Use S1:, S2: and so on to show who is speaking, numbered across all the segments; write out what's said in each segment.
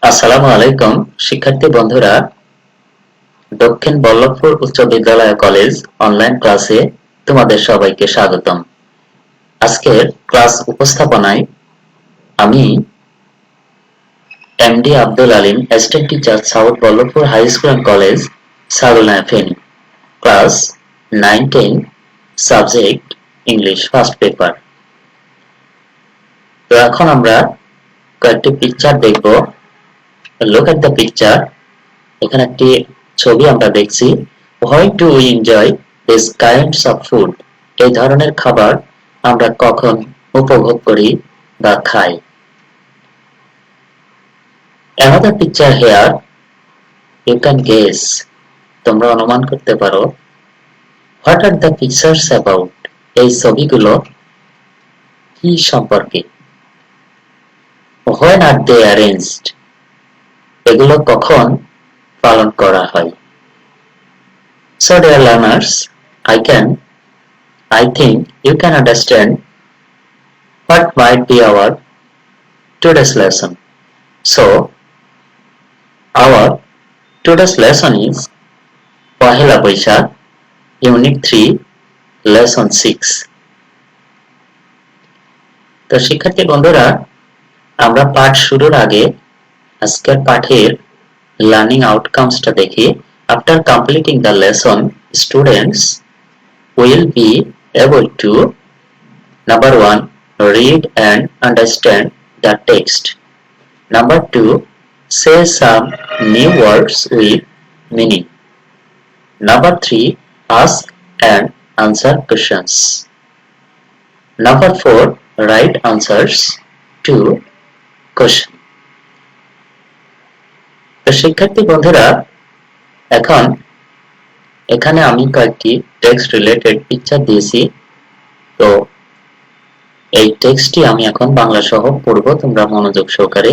S1: আসসালামু আলাইকুম শিক্ষার্থী বন্ধুরা, দক্ষিণ বল্লভপুর উচ্চ বিদ্যালয় কলেজ অনলাইন ক্লাসে তোমাদের সবাইকে স্বাগতম। আজকের ক্লাস উপস্থাপনায় আমি MD Abdul Alim, assistant teacher, south Ballavpur high school and college, Sarulna Feni, class 9-10, subject English first paper. তো এখন আমরা কয়েকটি পিকচার দেখব। Look at the picture. এখানে একটি ছবি আমরা দেখছি। Why do we enjoy this kinds of food? এই ধরনের খাবার আমরা কখন উপভোগ করি বা খাই। Another picture here, you can guess, তোমরা অনুমান করতে পারো। What are the pictures about? এই ছবিগুলো কি সম্পর্কে? When are they arranged? এগুলো কখন পালন করা হয়? So dear learners, I think you can understand what might be our today's lesson. So our today's lesson is Pohela Boishakh, Unit 3, Lesson 6. তো শিক্ষার্থী বন্ধুরা, আমরা পাঠ শুরুর আগে আজকের পাঠের লার্নিং আউটকামসটা দেখি। After completing the lesson, students will be able to, number 1, read and understand the text. Number 2, say some new words with meaning. Number 3, ask and answer questions. Number 4, write answers to question. তো শিক্ষার্থী বন্ধুরা, এখন এখানে আমি কয়েকটি text related picture দিয়েছি। তো এই টেক্সটটি আমি এখন বাংলা সহ পড়ব, তোমরা মনোযোগ সহকারে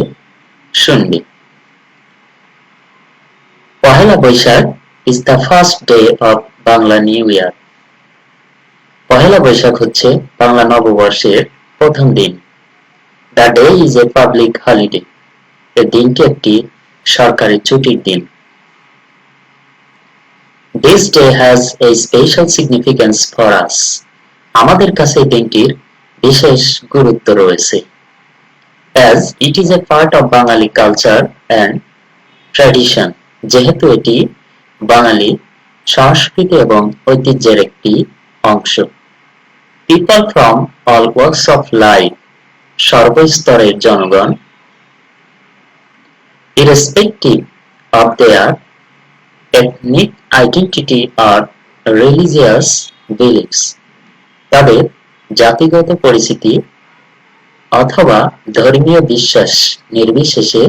S1: শুনবে। Pohela Boishakh is the first day of Bangla new year. Pohela Boishakh হচ্ছে বাংলা নববর্ষের প্রথম দিন। The day is a public holiday. এই দিনটি একটি সরকারি ছুটির দিন। This day has a special significance for us. আমাদের কাছে এই দিনটির বিশেষ গুরুত্ব রয়েছে। As it is a part of Bengali culture and tradition. যেহেতু এটি বাঙালি সংস্কৃতি এবং ঐতিহ্যের একটি অংশ। People from all walks of life, সর্বস্তরের জনগণ, irrespective of their ethnic identity or religious beliefs, তাদের জাতিগত পরিচিতি অথবা ধর্মীয় বিশ্বাস নির্বিশেষে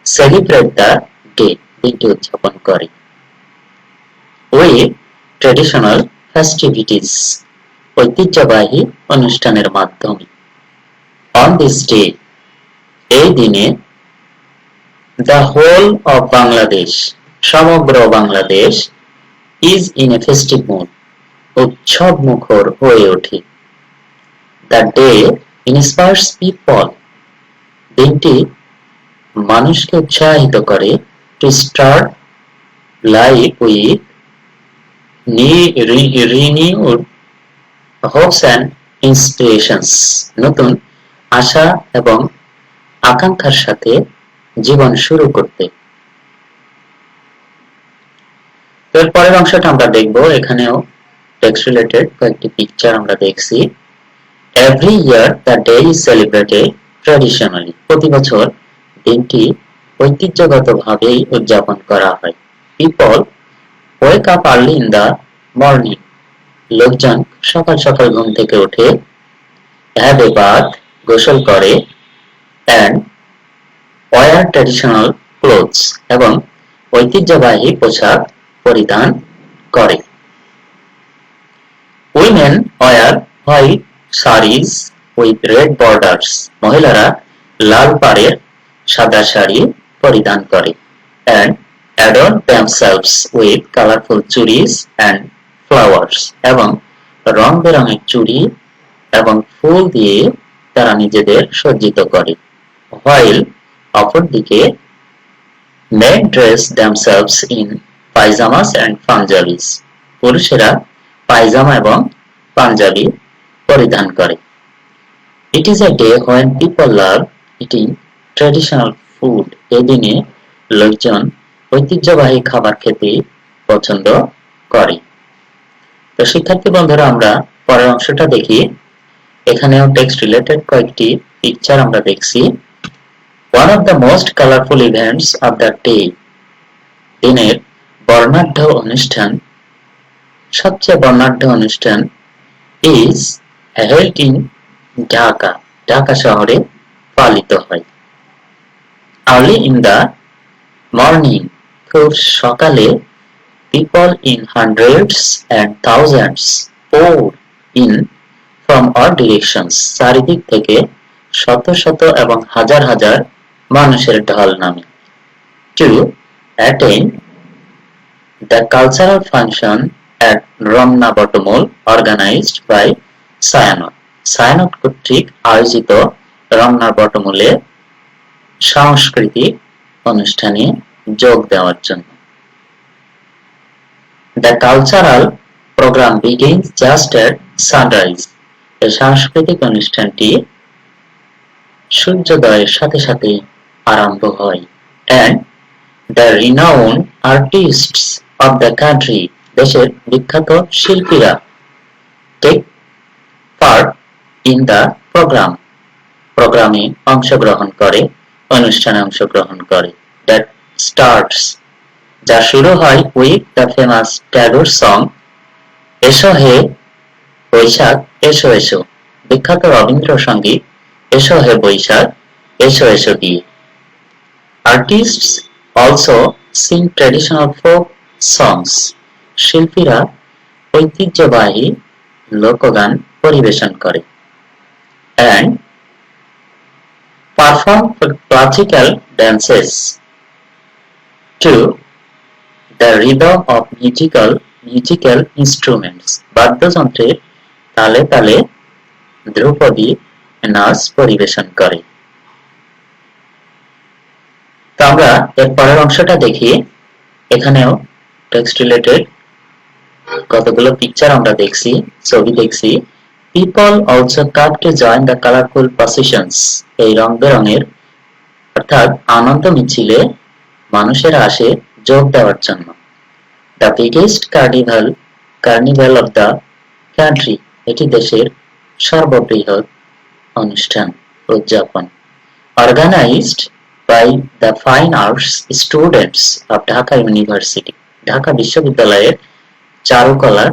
S1: সেলিব্রেট দ্য ডে, দিনটি উদযাপন করে। উইথ ট্রেডিশনাল ফেস্টিভিটিস, ঐতিহ্যবাহী অনুষ্ঠানের মাধ্যমে। অন দিস ডে, এই দিনে, দ্য হোল অফ বাংলাদেশ, সমগ্র Bangladesh, is in a festive mood, উৎসব মুখর হয়ে ওঠে। দ্য ডে ইন্সপায়ার্স পিপল, দিনটি মানুষকে উৎসাহিত করে to start life with renewed hopes and inspirations, নতুন আশা এবং আকাঙ্ক্ষার সাথে জীবন শুরু করতে। এর পরের অংশটা আমরা দেখব। এখানেও টেক্সট রিলেটেড কয়েকটি পিকচার আমরা দেখছি। Every year the day is celebrated traditionally, প্রতি বছর দিনটি ঐতিহ্যগতভাবেই উদযাপন করা হয়। People wake up early in the morning, লোকজন সকাল সকাল ঘুম থেকে ওঠে। have a bath, গোসল করে। and wear traditional clothes, এবং ঐতিহ্যবাহী পোশাক পরিধান করে। women wear white sarees with red borders, মহিলারা লাল পাড়ের সাদা শাড়ি পরিধান করে। and adorn themselves with colorful চুড়িস and flowers, এবং রং বেরঙের চুড়ি এবং ফুল দিয়ে তারা নিজেদের সজ্জিত করে। while অপরদিকে Men dress themselves in pajamas and punjabis. পুরুষেরা পায়জামা এবং পাঞ্জাবি পরিধান করে। It is a day when people love eating traditional food. এই দিনে লোকজন ঐতিহ্যবাহী খাবার খেতে পছন্দ করে। তো শিক্ষার্থী বন্ধুরা, আমরা পরের অংশটা দেখি। এখানেও টেক্সট রিলেটেড কয়েকটি পিকচার আমরা দেখছি। One of the most colorful events of the day, দিনের বর্ণাঢ্য অনুষ্ঠান, সবচেয়ে বর্ণাঢ্য অনুষ্ঠান is held in Dhaka, Dhaka শহরে পালিত হয়। Early in the morning, খুব সকালে, people in hundreds and thousands pour in from all directions, চারিদিক থেকে শত শত এবং হাজার হাজার মানুষের ঢল নামে to attend the cultural function at Ramna বটমূল organized by সায়ানট। সায়ানট কর্তৃক আয়োজিত রমনা বটমূলে সাংস্কৃতিক অনুষ্ঠানে যোগ দেওয়ার জন্য। The cultural program begins just at sunrise. এই সাংস্কৃতিক অনুষ্ঠানটি সূর্যোদয়ের সাথে সাথে আরম্ভ হয়। And the renowned artists of the country, দেশের বিখ্যাত শিল্পীরা take part in the program, প্রোগ্রামে অংশগ্রহণ করে, অনুষ্ঠানে অংশগ্রহণ করে। That starts, যা শুরু হয় with the famous Tagore song, এসো হে বৈশাখ এসো এসো, বিখ্যাত রবীন্দ্রসঙ্গীত এসো হে বৈশাখ এসো এসো দিয়ে। Artists also sing traditional folk songs, শিল্পীরা ঐতিহ্যবাহী লোকগান পরিবেশন করে। And perform classical dances to the rhythm of musical instruments, বাদ্যযন্ত্রের তালে তালে ধ্রুপদী নাচ পরিবেশন করে। তো আমরা এর পরের অংশটা দেখি। এখানেও টেক্সট রিলেটেড কতগুলো পিকচার আমরা দেখছি, ছবি দেখছি। People also come to join the colorful processions, এই রং বেরঙের অর্থাৎ আনন্দ মিছিলে মানুষেরা আসে যোগ দেওয়ার জন্য। The biggest carnival of the country, এটি দেশের সর্ববৃহৎ অনুষ্ঠান উদযাপন। Organized by the fine arts students of Dhaka University, Dhaka বিশ্ববিদ্যালয়ের চারুকলার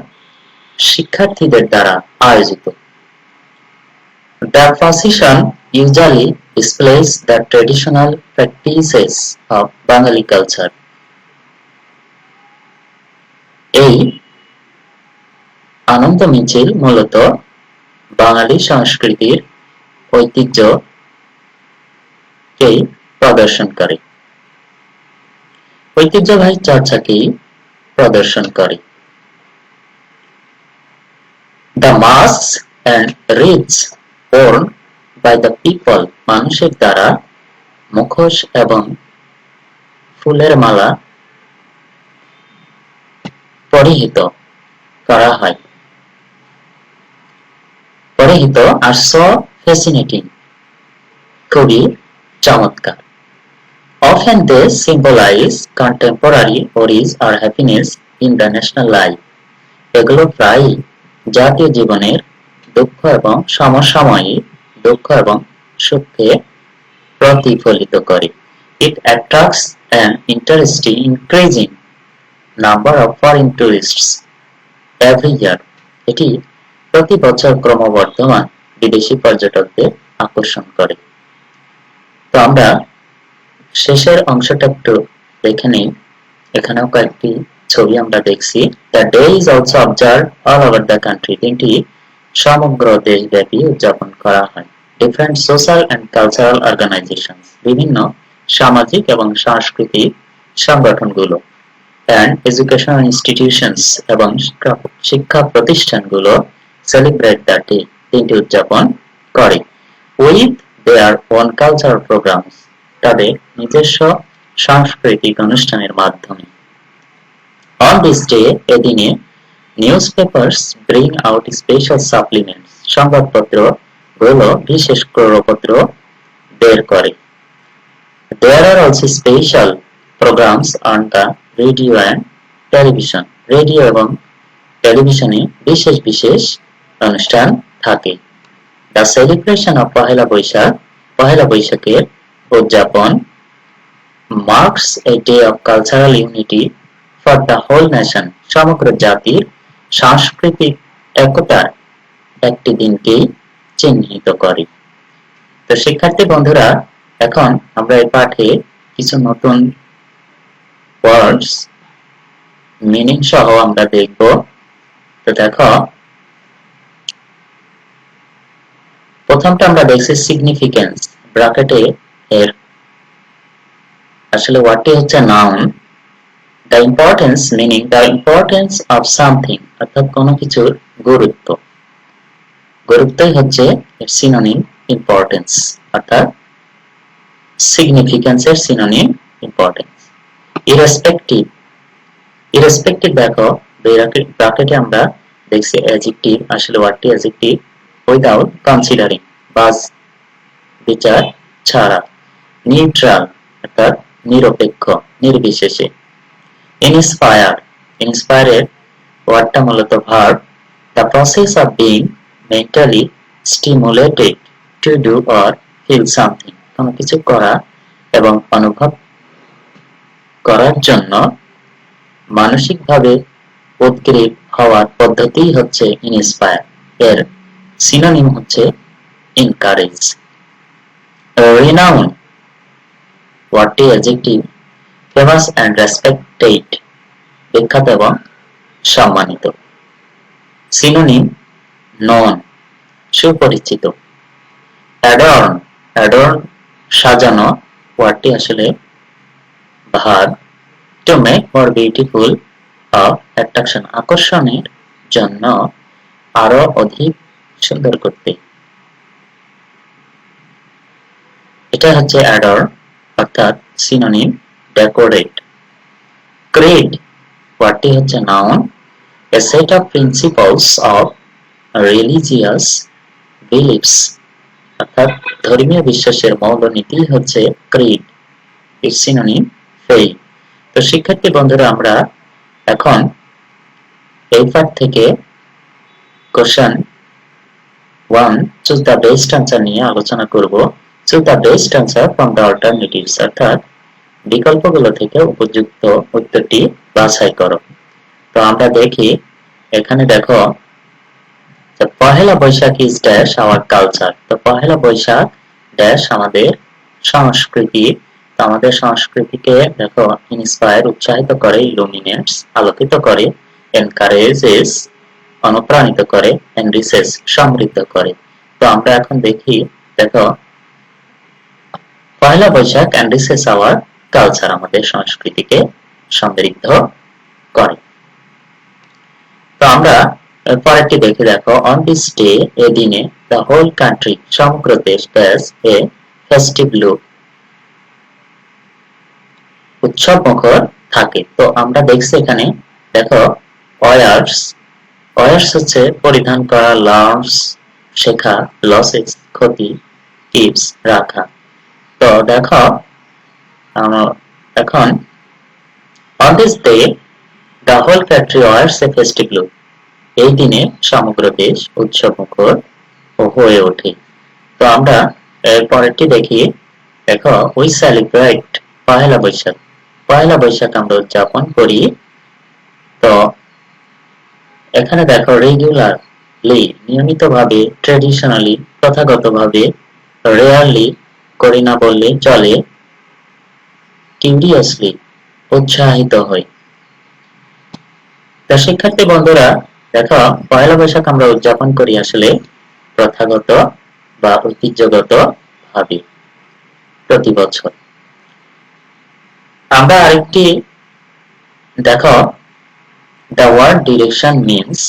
S1: শিক্ষার্থীদের দ্বারা আয়োজিত। The procession usually displays the traditional practices of Bengali culture. এই আনন্দ মিছিল মূলত বাঙালি সংস্কৃতির ঐতিহ্যকেই প্রদর্শন করে, ঐতিহ্যবাহী চর্চাকেই প্রদর্শন করে। The masks and wreaths worn by the people, মানুষের দ্বারা মুখোশ এবং ফুলের মালা পরিহিত করা হয়, পরিহিত আর so fascinating, খুবই চমৎকার। Often they symbolize contemporary worries or happiness in the national life, এগুলো প্রায় জাতীয় জীবনের দুঃখ এবং সমসাময়িক দুঃখ এবং সুখকে প্রতিফলিত করে। It attracts an increasing number of foreign tourists every year, এটি প্রতি বছর ক্রমবর্ধমান বিদেশি পর্যটকদের আকর্ষণ করে। তো আমরা শেষের অংশটা একটু দেখে নিই। এখানেও কয়েকটি ছবি আমরা দেখছি। The day is also observed all over the country, দিনটি সমগ্র দেশব্যাপী উদযাপন করা হয়। Different social and cultural organizations, বিভিন্ন সামাজিক এবং সাংস্কৃতিক সংগঠনগুলো and educational institutions, এবং শিক্ষা প্রতিষ্ঠানগুলো celebrate the day, দিনটি উদযাপন করে with their own cultural programs, তাদের নিজস্ব সাংস্কৃতিক অনুষ্ঠানের মাধ্যমে। On this day, এদিনে newspapers bring out special supplements. সংবাদপত্র গুলো বিশেষ ক্রোড়পত্র বের করে। There are also special programs on the radio and television. Radio এবং টেলিভিশনে বিশেষ বিশেষ অনুষ্ঠান থাকে। The celebration of পহেলা বৈশাখের উদযাপন marks a day of cultural unity for the whole nation. সমগ্র জাতির সাংস্কৃতিক একতার একটি দিনকেই চিহ্নিত করে। তো শিক্ষার্থী বন্ধুরা, এখন আমরা এই পাঠে কিছু নতুন ওয়ার্ডস মিনিং সহ আমরা দেখব। তো দেখো, প্রথমটা আমরা দেখছি সিগনিফিকেন্স, ব্র্যাকেটে এর আসলে ওয়ার্ডটি হচ্ছে noun. The importance meaning the importance of something, অর্থাৎ কোনো কিছুর গুরুত্ব। গুরুত্বই হচ্ছে এর সিনোনিম ইম্পর্টেন্স, অর্থাৎ সিগনিফিকেন্স এর সিনোনিম ইম্পর্টেন্স। ইরেসপেক্টিভ, ইরেসপেক্টিভ দেখো ব্র্যাকেটে আমরা দেখছি অ্যাডজেক্টিভ, আসলে ওয়ার্ডটি অ্যাডজেক্টিভ উইদাউট কনসিডারিং, বাস বিচার ছাড়া। নিউট্রাল অর্থাৎ নিরপেক্ষ, নির্বিশেষে। ইন্সপায়ার, ইন্সপায়ারের ওয়ার্ডটা মূলত verb. The process of being mentally stimulated to do or feel something, কোনো কিছু করা এবং অনুভব করার জন্য মানসিকভাবে উদ্গ্রীব হওয়ার পদ্ধতি হচ্ছে ইন্সপায়ার। এর সিনোনিম হচ্ছে এনকারেজ। রিনাউন, ওয়ার্ডটি অ্যাডজেক্টিভ, ফেমাস এন্ড রেসপেক্টেড, বিখ্যাত এবং সম্মানিত। সিনোনিম নন, সুপরিচিত। অ্যাডর্ন, অ্যাডর্ন সাজানো, ওয়ার্ডটি আসলে verb. To make more beautiful of attraction, আকর্ষণের জন্য আরো অধিক সুন্দর করতে, এটা হচ্ছে অ্যাডর্ন, অর্থাৎ সিনোনিম ডেকোরেট। ক্রিড, ওয়ার্ডটি হচ্ছে noun. A set of principles of religious beliefs, অর্থাৎ ধর্মীয় বিশ্বাসের মৌলনীতি হচ্ছে ক্রিড, এর সিনোনিম ফেইথ। তো শিক্ষার্থী বন্ধুরা, আমরা এখন এই পাঠ থেকে question 1 choose the best answer নিয়ে আলোচনা করব। Choose the best answer from the alternatives, অর্থাৎ বিকল্পগুলো থেকে উপযুক্ত উত্তরটি বাছাই করো। তো আমরা দেখি, এখানে দেখো Pohela Boishakh is dash our culture. তো পহেলা বৈশাখ ড্যাশ আমাদের সংস্কৃতি। তো আমাদের সংস্কৃতিকে দেখো ইন্সপায়ার উৎসাহিত করে, ইলুমিনেটস আলোকিত করে, এনকারেজেস অনুপ্রাণিত করে, এনরিচেস সমৃদ্ধ করে। তো আমরা এখন দেখি, দেখো পহেলা বৈশাখ এনরিচেস আওয়ার কালচার, আমাদের সংস্কৃতিকে সমৃদ্ধ করে। তো আমরা পরেরটি দেখে দেখো, অন দিস ডে, এ দিনে, দ্য হোল কান্ট্রি সমগ্র দেশ ড্যাশ এ ফেস্টিভ লুক উৎসব মুখর থাকে। তো আমরা দেখছি এখানে দেখো ওয়ার্স, ওয়ার্স হচ্ছে পরিধান করা, লার্নস শেখা, লসেস ক্ষতি, কিপস রাখা। তো দেখো এখন on this day the whole country wears a festive look, এই দিনে সমগ্র দেশ উৎসব মুখর হয়ে ওঠে। তো আমরা পরেরটি দেখি, দেখো we celebrate পহেলা বৈশাখ, পহেলা বৈশাখ আমরা উদযাপন করি। তো এখানে দেখো রেগুলারলি নিয়মিতভাবে, ট্রেডিশনালি প্রথাগতভাবে, রেয়ারলি করি না বললে চলে, কিউরিয়াসলি উৎসাহিত হই। তো শিক্ষার্থী বন্ধুরা, দেখো পয়লা বৈশাখ আমরা উদযাপন করি আসলে প্রথাগত বা ঐতিহ্যগত ভাবে প্রতি বছর। আমরা আরেকটি দেখো, the word direction means,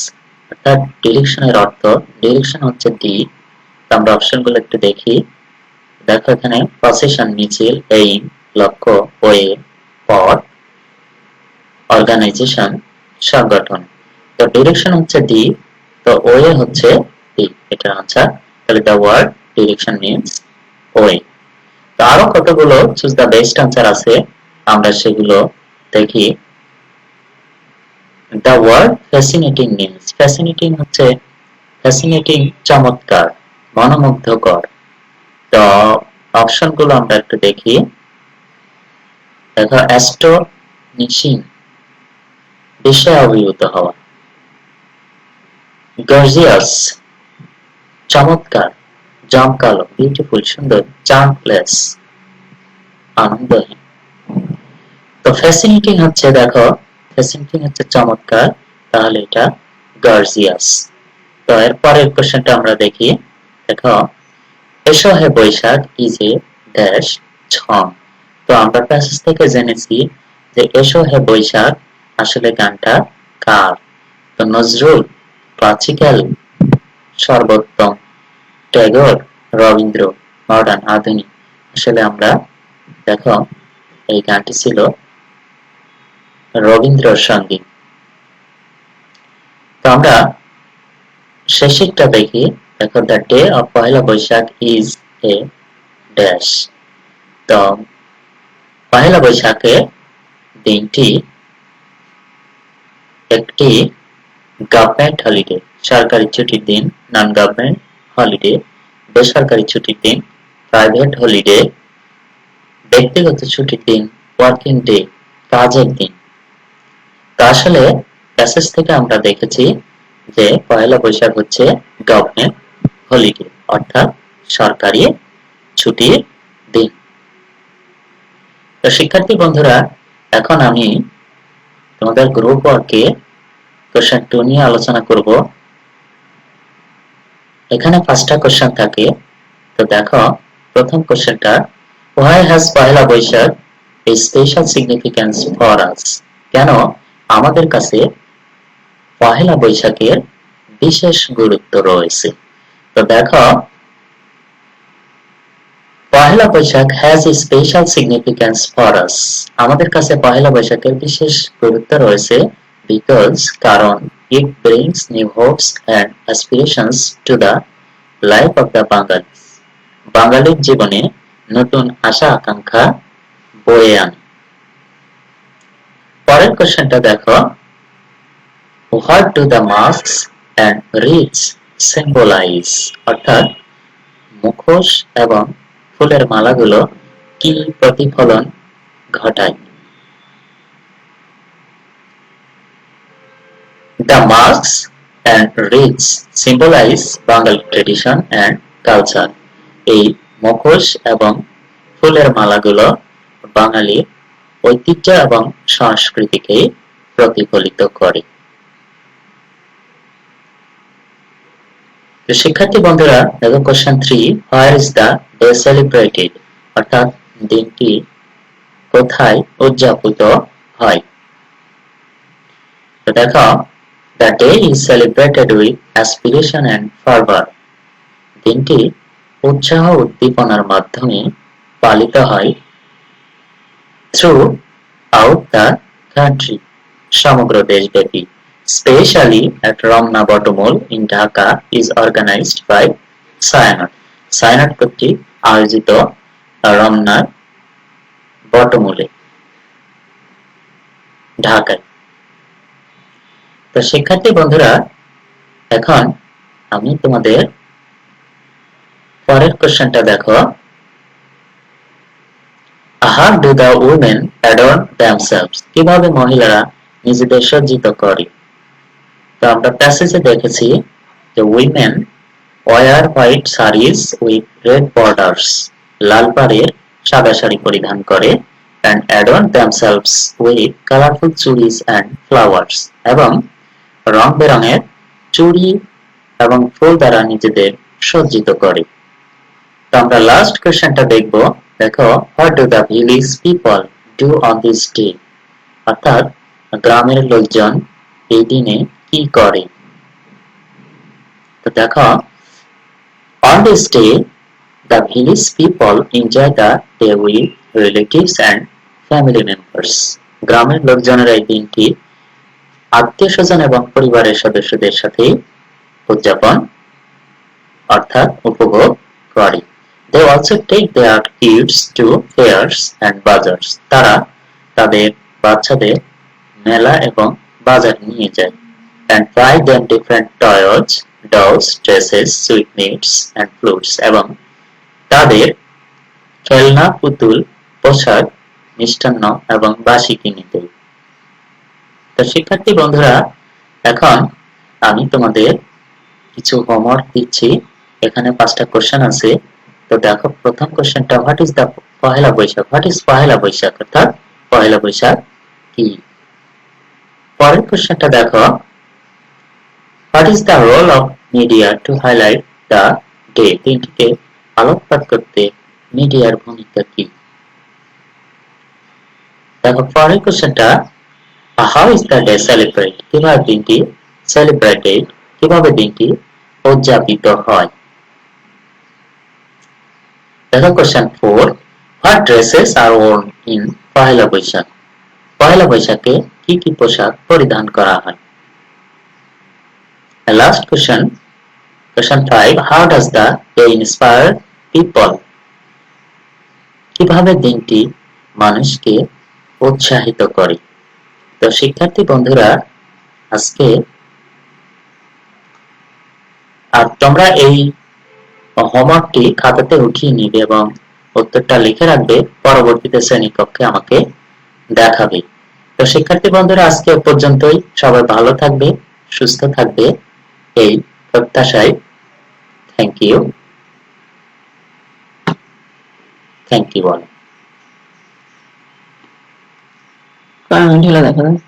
S1: অর্থাৎ ডিরেকশনের অর্থ, ডিরেকশন হচ্ছে দিক। তো আমরা অপশনগুলো একটু দেখি। দেখো এখানে পসেশন, মিছিল, এইম, লক্ষ্য, ওয়ে, পথ, অর্গানাইজেশন, সংগঠন। তো ডিরেকশন হচ্ছে ডি, তো ওয়ে হচ্ছে ডি, এটা আনসার। তাহলে the word direction means way. তো আরো কতগুলো চুজ দ্য বেস্ট আনসার আছে, আমরা সেগুলো দেখি। The word fascinating means, fascinating হচ্ছে ফ্যাসিনেটিং চমৎকার, মনোমুগ্ধকর। তো অপশন গুলো আমরা একটু দেখি। দেখো, অ্যাস্টোনিশিং বিস্ময়ে অভিভূত হওয়া, গর্জিয়াস চমৎকার, জমকালো বিউটিফুল সুন্দর, চার্মলেস আনন্দহীন। তো ফ্যাসিনেটিং হচ্ছে, দেখো ফ্যাসিনেটিং হচ্ছে চমৎকার, তাহলে এটা গর্জিয়াস। তো এর পরের কোশ্চেনটা আমরা দেখি। দেখো, এসো হে বৈশাখ ইজ এ ড্যাশ ছং। তো আমরা প্যাসেজ থেকে জেনেছি যে এসো হে বৈশাখ আসলে গানটা কার। তো নজরুল, ক্লাসিক্যাল, সর্বোত্তম, ট্যাগর, রবীন্দ্র, মডার্ন, আধুনিক। আসলে আমরা দেখো এই গানটি ছিল রবীন্দ্র সঙ্গীত। তো আমরা শেষেরটা দেখি। দেখো, the day of Pohela Boishakh is a dash. তো পহেলা বৈশাখের দিনটি একটি গভর্নমেন্ট হলিডে, সরকারি ছুটির দিন, নন গভর্নমেন্ট হলিডে, বেসরকারি ছুটির দিন, প্রাইভেট হলিডে, ব্যক্তিগত ছুটির দিন, ওয়ার্কিং ডে, কাজের দিন। তো আসলে প্যাসেজ থেকে আমরা দেখেছি যে পয়লা বৈশাখ হচ্ছে গভর্নমেন্ট হলিডে, অর্থাৎ সরকারি ছুটির দিন। তো শিক্ষার্থী বন্ধুরা, এখন আমি তোমাদের গ্রুপ ওয়ার্কে কোশ্চেন 2 নিয়ে আলোচনা করব। এখানে 5টা কোশ্চেন থাকে। তো দেখো, প্রথম কোশ্চেনটা, why has Pohela Boishakh a special significance for us? কেন আমাদের কাছে পহেলা বৈশাখের বিশেষ গুরুত্ব রয়েছে। তো দেখো, Pohela Boishakh has a special significance for us, আমাদের কাছে পহেলা বৈশাখের বিশেষ গুরুত্ব রয়েছে because, কারণ it brings new hopes and aspirations to the life of the Bengalis, বাঙালির জীবনে নতুন আশা আকাঙ্ক্ষা বয়ে আনে। পরের কোশ্চেনটা দেখো, what do the masks and wreaths symbolize? অর্থাৎ মুখোশ এবং ফুলের মালাগুলো কি প্রতিফলন ঘটায়? The masks and wreaths symbolize Bengali tradition and culture. এই মুখোশ এবং ফুলের মালাগুলো বাঙালির ঐতিহ্য এবং সংস্কৃতিকে প্রতিফলিত করে। তো শিক্ষার্থী বন্ধুরা, দেখো question 3, where is the day celebrated? অর্থাৎ দিনটি কোথায় উদযাপিত হয়? তো দেখো, the day is celebrated with aspiration and fervor. দিনটি উৎসাহ উদ্দীপনার মাধ্যমে পালিত হয় throughout the country, সমগ্র দেশব্যাপী। Especially at Ramna Bottomol in Dhaka is organized by Sayanat. সায়ানট কর্তৃক আয়োজিত রমনার বটমূলে, ঢাকায়। তো শিক্ষার্থী বন্ধুরা, এখন আমি তোমাদের পরের কোশ্চেনটা দেখো, how do the women adorn themselves? কিভাবে মহিলারা নিজেদের সজ্জিত করে? তো আমরা প্যাসেজে দেখেছি যে women wear white sarees with red borders, লাল পাড়ের সাদা শাড়ি পরিধান করে, and adorn themselves with colorful চুড়িস and flowers, এবং রং বেরঙের চুড়ি এবং ফুল দ্বারা নিজেদের সজ্জিত করে। তো আমরা লাস্ট কোশ্চেনটা দেখব। দেখো, what do the village people do on this day? অর্থাৎ গ্রামের লোকজন এই দিনে কি করে? তো দেখো, on this day The village people enjoy the day with relatives and family members. গ্রামের লোকজনেরা এই দিনটি আত্মীয় স্বজন এবং পরিবারের সদস্যদের সাথে উদযাপন অর্থাৎ উপভোগ করে। They also take their kids to fairs and bazaars. তারা তাদের বাচ্চাদের মেলা এবং বাজার নিয়ে যায়। And buy them different toys, dolls, dresses, sweetmeats and fruits. এবং তাদের খেলনা, পুতুল, পোশাক, মিষ্টান্ন এবং বাসি কিনে দেয়। তো শিক্ষার্থী বন্ধুরা, এখন আমি তোমাদের কিছু হোমওয়ার্ক দিচ্ছি। এখানে 5টা কোশ্চেন আছে। তো দেখো, প্রথম কোশ্চেনটা, what is the Pohela Boishakh? What is Pohela Boishakh? অর্থাৎ পহেলা বৈশাখ কি? পরের কোশ্চেনটা দেখো, what is the role of media to highlight the day? দিনটিকে আলোকপাত করতে মিডিয়ার ভূমিকা কি? দেখো, পরের কোশ্চেনটা, how is the day celebrate? কিভাবে দিনটি সেলিব্রেটেড? কিভাবে দিনটি উদযাপিত হয়? দেখো question 4, what dresses are worn in Pohela Boishakh? Pohela বৈশাখে কি কি পোশাক পরিধান করা হয়? Last question 5, how does the day inspire people? কিভাবে দিনটি মানুষকে উৎসাহিত করে? তো শিক্ষার্থী বন্ধুরা, আজকে আর তোমরা এই হোমওয়ার্কটি খাতাতে উঠিয়ে নিবে এবং উত্তরটা লিখে রাখবে, পরবর্তীতে শ্রেণীকক্ষে আমাকে দেখাবে। তো শিক্ষার্থী বন্ধুরা, আজকে পর্যন্তই। সবাই ভালো থাকবে, সুস্থ থাকবে এই প্রত্যাশায়। থ্যাংক ইউ বল।
S2: ঢেলে দেখা যায়।